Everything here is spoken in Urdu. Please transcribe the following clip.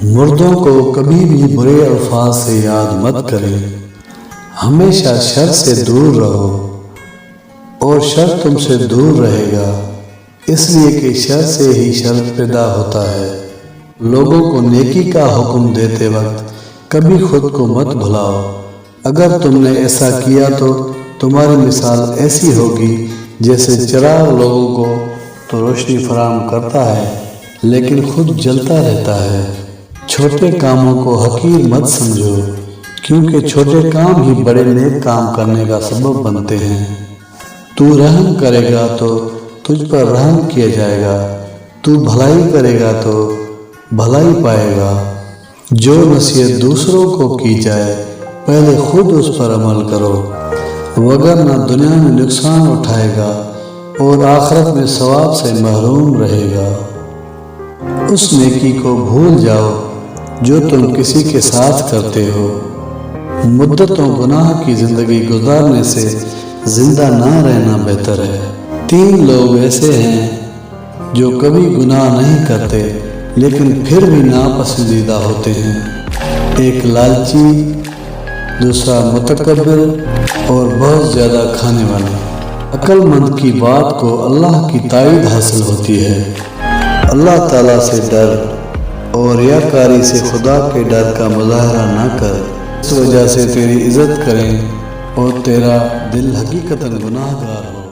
مردوں کو کبھی بھی برے الفاظ سے یاد مت کریں، ہمیشہ شر سے دور رہو اور شر تم سے دور رہے گا، اس لیے کہ شر سے ہی شر پیدا ہوتا ہے۔ لوگوں کو نیکی کا حکم دیتے وقت کبھی خود کو مت بھلاؤ، اگر تم نے ایسا کیا تو تمہاری مثال ایسی ہوگی جیسے چراغ لوگوں کو تو روشنی فراہم کرتا ہے لیکن خود جلتا رہتا ہے۔ چھوٹے کاموں کو حقیر مت سمجھو، کیونکہ چھوٹے کام ہی بڑے نیک کام کرنے کا سبب بنتے ہیں۔ تو رحم کرے گا تو تجھ پر رحم کیا جائے گا، تو بھلائی کرے گا تو بھلائی پائے گا۔ جو نصیحت دوسروں کو کی جائے پہلے خود اس پر عمل کرو، وگرنہ دنیا میں نقصان اٹھائے گا اور آخرت میں ثواب سے محروم رہے گا۔ اس نیکی کو بھول جاؤ جو تم کسی کے ساتھ کرتے ہو، مدتوں گناہ کی زندگی گزارنے سے زندہ نہ رہنا بہتر ہے۔ 3 لوگ ایسے ہیں جو کبھی گناہ نہیں کرتے لیکن پھر بھی ناپسندیدہ ہوتے ہیں، ایک لالچی، دوسرا متکبر اور بہت زیادہ کھانے والا۔ عقل مند کی بات کو اللہ کی تائید حاصل ہوتی ہے۔ اللہ تعالیٰ سے ڈر اور ریاکاری سے خدا کے ڈر کا مظاہرہ نہ کر، اس وجہ سے تیری عزت کریں اور تیرا دل حقیقتاً گناہ گار ہو۔